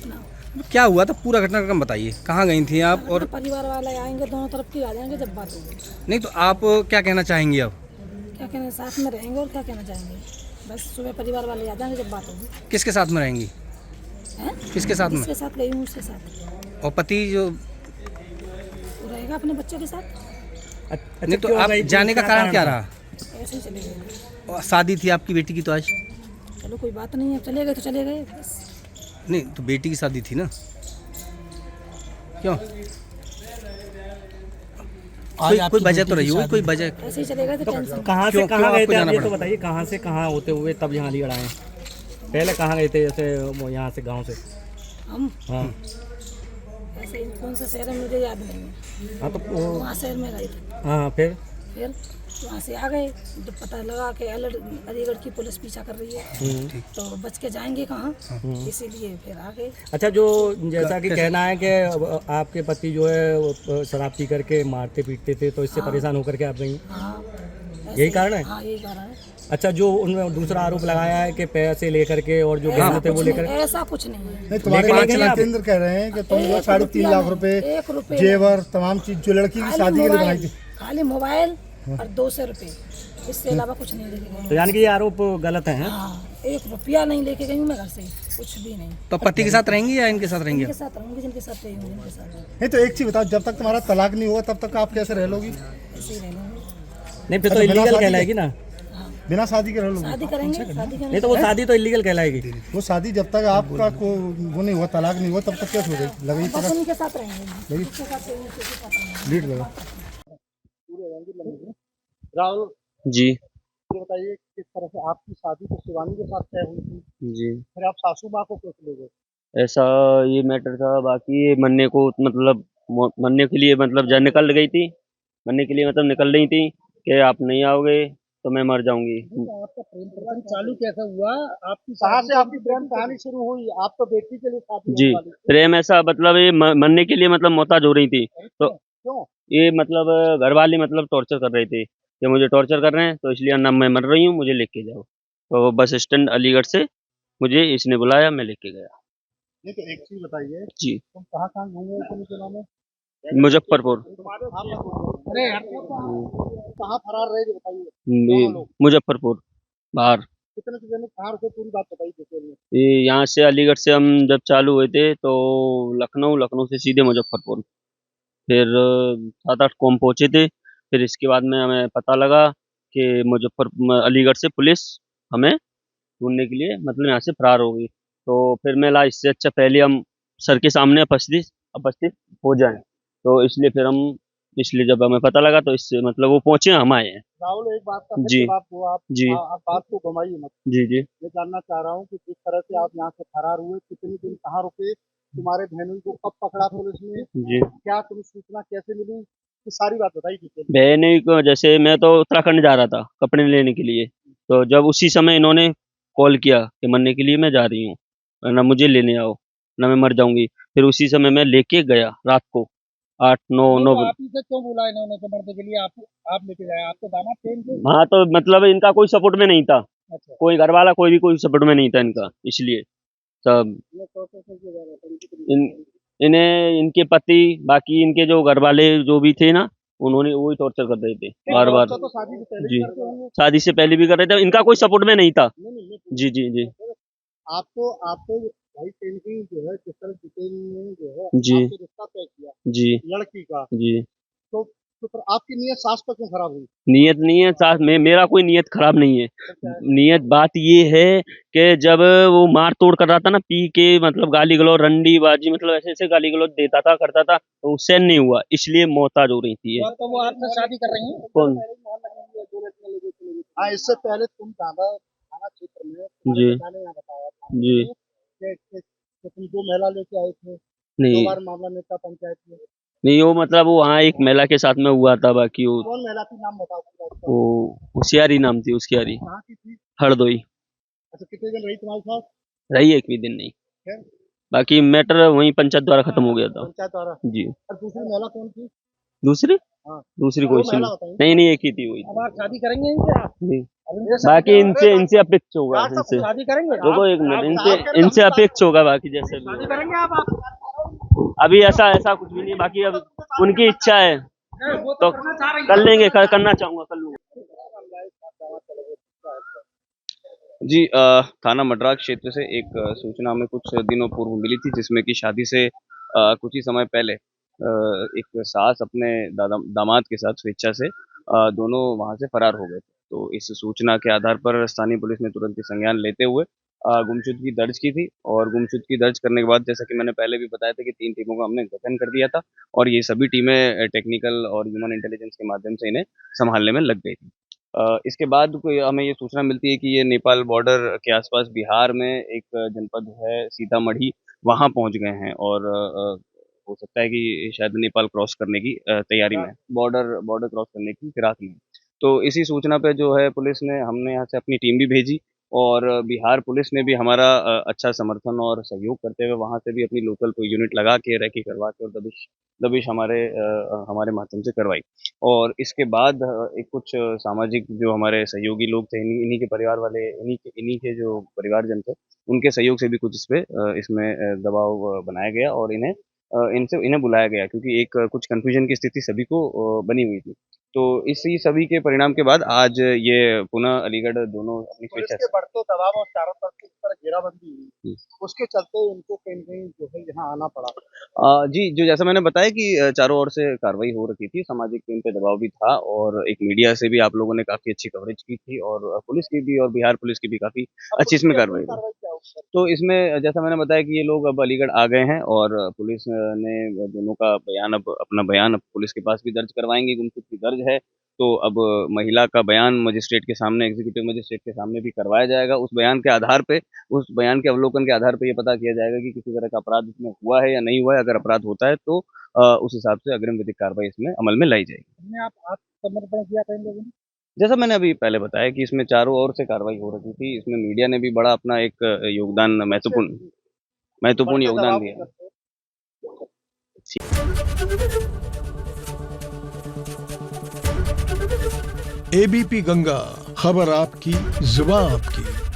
अपना। क्या हुआ था, पूरा घटनाक्रम बताइए, कहाँ गई थी आप? और परिवार वाले आएंगे, दोनों तरफ की आ जाएंगे जब बात होगी। नहीं तो आप क्या कहना चाहेंगी अब? क्या कहना, साथ में रहेंगे और क्या कहना चाहेंगे। बस सुबह परिवार वाले आ जाएंगे जब बात होगी। किसके साथ में रहेंगी? हैं? किसके साथ में? जिसके साथ गई हूँ उसके साथ। और पति जो वो रहेगा अपने बच्चों के साथ। नहीं तो आप जाने का कारण क्या रहा? ऐसे ही चले गए। और शादी थी आपकी बेटी की तो आज। चलो कोई बात नहीं है, चले गए तो चले गए बस। नहीं तो बेटी की शादी थी ना, क्यों? कोई वजह तो रही होगी, कोई वजह। ऐसे ही चले गए तो टेंशन। कहाँ से क्यों कहाँ गए आपको थे जाना आप, ये तो पड़ा? बताइए, कहाँ से कहाँ होते हुए तब यहाँ अलीगढ़ आए? पहले कहाँ गए थे, जैसे वो यहाँ से गांव से? हम हाँ ऐसे ही कौन सा शहर है मुझे याद नहीं है। हाँ, तो वहाँ शहर में गए थे। हाँ फिर फिर वहाँ से आ गए, जब पता लगा कि अलीगढ़ की पुलिस पीछा कर रही है तो बच के जाएंगे कहाँ, इसीलिए फिर आ गए। अच्छा, जो जैसा कि कहना है कि आपके पति जो है वो शराब पी करके मारते पीटते थे, तो इससे परेशान होकर के आप गई? हाँ यही कारण है? हाँ यही कारण है। अच्छा, जो उन्होंने दूसरा आरोप लगाया है कि पैसे लेकर के और जो गहने थे वो लेकर, ऐसा कुछ नहीं है। नहीं, तुम्हारे लेकिन 5 लाख आप- केंद्र कह रहे हैं कि तुम जो 3.5 लाख रुपए 1 रुपये जेवर तमाम चीज जो लड़की की शादी के लिए बनाई थी। खाली मोबाइल और 200 रुपये, इससे अलावा कुछ नहीं लेके गई। तो यानी कि ये आरोप गलत है? हाँ, 1 रुपया नहीं लेके गई हूँ मैं घर से, कुछ भी नहीं। तो पति के साथ रहेंगी या इनके साथ रहेंगी? इनके साथ रहूँगी, जिनके साथ रही हूँ जिनके साथ नहीं तो एक चीज बताओ, जब तक तुम्हारा तलाक नहीं होगा तब तक आप कैसे रह लोगी? ऐसे ही रह लूँगी। नहीं फिर तो अच्छा, बिना इलीगल शादी कहलाएगी ना? बिना शादी के रह लोगी? शादी करेंगे, शादी करेंगे। नहीं तो वो शादी तो इलीगल कहलाएगी। वो शादी जब तक आपका वो नहीं हुआ, तलाक नहीं हुआ, तब तक कैसे हो गई? लगी बस उनके साथ रहेंगे, उनके साथ रहेंगे, उनके साथ रहेंगे। लीड लगा। राहुल जी ये बताइए किस तरह से आपकी शादी तो शिवानी के साथ तय हुई थी, जी, फिर आप सासू माँ को कैसे ले गए? ऐसा ये मैटर था। बाकी ये मरने को मतलब मरने के लिए मतलब जब निकल गई थी, मरने के लिए मतलब निकल रही थी कि आप नहीं आओगे तो मैं मर जाऊंगी। तो आपका प्रेम प्रकरण चालू कैसे हुआ? आपकी कहाँ से आपकी प्रेम कहानी शुरू हुई? आप तो बेटी के लिए शादी जी, होने वाली थी। प्रेम ऐसा मतलब ये मरने के लिए मतलब मोहताज हो रही थी, तो क्यों? ये मतलब घर वाले मतलब टॉर्चर कर रहे थे कि मुझे टॉर्चर कर रहे हैं तो इसलिए ना मैं मर रही हूँ, मुझे लेके जाओ। तो बस स्टैंड अलीगढ़ से मुझे इसने बुलाया, मैं लेके गया। नहीं तो एक चीज बताइए, जी, तुम कहाँ घूमे हो इतने दिनों में? मुजफ्फरपुर। अरे यार, कहाँ फरार रहे थे बताइए? दोनों लोग मुजफ्फरपुर बाहर। कितने दिन कहाँ रुके, पूरी बात बताइए डिटेल में। ये यहाँ से अलीगढ़ से हम जब चालू हुए थे तो लखनऊ, लखनऊ से सीधे मुजफ्फरपुर, फिर 7-8 को हम पहुँचे थे। फिर इसके बाद में हमें पता लगा कि अलीगढ़ से पुलिस हमें ढूंढने के लिए मतलब यहाँ से फरार हो गई। तो फिर मैं ला इससे अच्छा पहले हम सर के सामने उपस्थित हो जाएं, तो इसलिए फिर हम इसलिए जब हमें पता लगा तो इससे मतलब वो पहुँचे, हम आए हैं। राहुल एक बात का फिर जी जवाब दो आप। जी आप बात को घुमाइए मत। जी जी मैं जानना चाह रहा हूँ कि जिस तरह से आप यहाँ से फरार हुए, कितने दिन कहाँ रुके, तुम्हारे बहनों को कब पकड़ा पुलिस ने, जी। क्या तुम्हें सूचना कैसे मिली, ये सारी बात बताइए डिटेल में। बहन को जैसे मैं तो उत्तराखंड जा रहा था कपड़े लेने के लिए, तो जब उसी समय इन्होंने कॉल किया कि मरने के लिए मैं जा रही हूँ, ना मुझे लेने आओ ना मैं मर जाऊंगी। फिर उसी समय मैं लेके गया रात को 8-9 9 आप इसे क्यों बुलाए इन्होंने तो मरने के लिए? आप लेके गए, आपके दामाद थे इनके? हाँ, तो मतलब इनका कोई सपोर्ट में नहीं था, अच्छा, कोई घर वाला कोई भी कोई सपोर्ट में नहीं था इनका, इसलिए सब ये प्रोसेस है कि ज़्यादा इन इन्हें इनके पति बाकी इनके जो घर वाले जो भी थे ना, उन्होंने वही टॉर्चर कर रहे थे बार बार। तो शादी से पहले जी, ही करते होंगे। शादी से पहले भी कर रहे थे, इनका कोई सपोर्ट में नहीं था। नहीं जी जी जी आपको भाई पेंटिंग जो है जिस तरह डिटेल में जो है जी आपसे रिश्ता तय किया जी लड़की का, जी। तो फिर आपकी नीयत सास पर क्यों खराब हुई? नियत नहीं है साथ में, मेरा कोई नियत खराब नहीं है। नियत बात ये है कि जब वो मार तोड़ कर रहा था ना, पी के मतलब गाली गलौज रंडी बाजी मतलब ऐसे ऐसे गाली गलौज देता था करता था, तो उससे नहीं हुआ, इसलिए मोहताज हो रही थी ये। तो वो आपसे शादी कर रही हैं? कौन? हाँ, इससे पहले तुम थाना क्षेत्र में जी यहाँ बताया था जी कि तुम 2 महिला लेके आए थे, 2 नहीं बार मामला नेता पंचायत में। नहीं, वो मतलब वो वहाँ एक महिला के साथ में हुआ था, बाकी वो कौन महिला थी, नाम बताओ पूरा उसका। होशियारी नाम थी उसकी, यारी कहाँ की थी? हरदोई। अच्छा, कितने दिन रही तुम्हारे साथ? रही एक भी दिन नहीं, फिर बाकी मैटर वहीं पंचायत द्वारा खत्म हो गया था। पंचायत द्वारा। जी। और दूसरी महिला कौन थी? दूसरी हाँ, दूसरी वो कोई सी महिला नहीं, बताइए। नहीं नहीं, एक ही थी वही। अब आप शादी करेंगे इनसे? आप नहीं बाकी इनसे अपेक्ष होगा, इनसे शादी करेंगे देखो एक मिनट, इनसे अपेक्ष होगा, बाकी जैसे भी करेंगे आप अभी ऐसा कुछ भी नहीं, बाकी अब उनकी इच्छा है तो कर लेंगे, करना चाहूंगा कर लूंगा। जी थाना मड्राक क्षेत्र से एक सूचना हमें कुछ दिनों पूर्व मिली थी, जिसमें कि शादी से कुछ ही समय पहले एक सास अपने दामाद के साथ स्वेच्छा से दोनों वहां से फरार हो गए थे। तो इस सूचना के आधार पर स्थानीय पुलिस ने तुरंत ही संज्ञान लेते हुए गुमशुदगी दर्ज की थी, और गुमशुदगी दर्ज करने के बाद जैसा कि मैंने पहले भी बताया था कि 3 टीमों का हमने गठन कर दिया था, और ये सभी टीमें टेक्निकल और ह्यूमन इंटेलिजेंस के माध्यम से इन्हें संभालने में लग गई थी। इसके बाद कोई हमें ये सूचना मिलती है कि ये नेपाल बॉर्डर के आसपास बिहार में एक जनपद है सीतामढ़ी, वहाँ पहुँच गए हैं, और हो सकता है कि शायद नेपाल क्रॉस करने की तैयारी में, बॉर्डर क्रॉस करने की फिराक में। तो इसी सूचना पे जो है पुलिस ने, हमने यहाँ से अपनी टीम भी भेजी, और बिहार पुलिस ने भी हमारा अच्छा समर्थन और सहयोग करते हुए वहाँ से भी अपनी लोकल कोई यूनिट लगा के रेकी करवा के और दबिश हमारे माध्यम से करवाई। और इसके बाद एक कुछ सामाजिक जो हमारे सहयोगी लोग थे, इन्हीं के परिवार वाले, इन्हीं के जो परिवारजन थे, उनके सहयोग से भी कुछ इसमें दबाव बनाया गया, और इन्हें बुलाया गया, क्योंकि एक कुछ कन्फ्यूजन की स्थिति सभी को बनी हुई थी। तो इसी सभी के परिणाम के बाद आज ये पुनः अलीगढ़ दोनों अपनी स्वेच्छा से, बढ़ते दबाव और चारों तरफ से इस तरह घेराबंदी हुई, उसके चलते इनको कहीं न कहीं जो है यहाँ आना पड़ा। जी, जो जैसा मैंने बताया कि चारों ओर से कार्रवाई हो रखी थी, सामाजिक टीम पे दबाव भी था, और एक मीडिया से भी आप लोगों ने काफ़ी अच्छी कवरेज की थी, और पुलिस की भी, और बिहार पुलिस की भी काफ़ी अच्छी इसमें कार्रवाई हुई। तो इसमें जैसा मैंने बताया कि ये लोग अब अलीगढ़ आ गए हैं, और पुलिस ने दोनों का बयान, अब अपना बयान अब पुलिस के पास भी दर्ज करवाएंगे, गुमशुदगी दर्ज है। तो अब महिला का बयान मजिस्ट्रेट के सामने, एग्जीक्यूटिव मजिस्ट्रेट के सामने भी करवाया जाएगा। उस बयान के आधार पे, उस बयान के अवलोकन के आधार पे ये पता किया जाएगा कि किसी तरह का अपराध इसमें हुआ है या नहीं हुआ है। अगर अपराध होता है तो उस हिसाब से अग्रिम विधिक कार्रवाई इसमें अमल में लाई जाएगी। आप आत्मसमर्पण किया था इन लोगों ने? जैसा मैंने अभी पहले बताया कि इसमें चारों ओर से कार्रवाई हो रही थी, इसमें मीडिया ने भी बड़ा अपना एक योगदान, महत्वपूर्ण योगदान दिया। एबीपी गंगा, खबर आपकी, जुबान आपकी।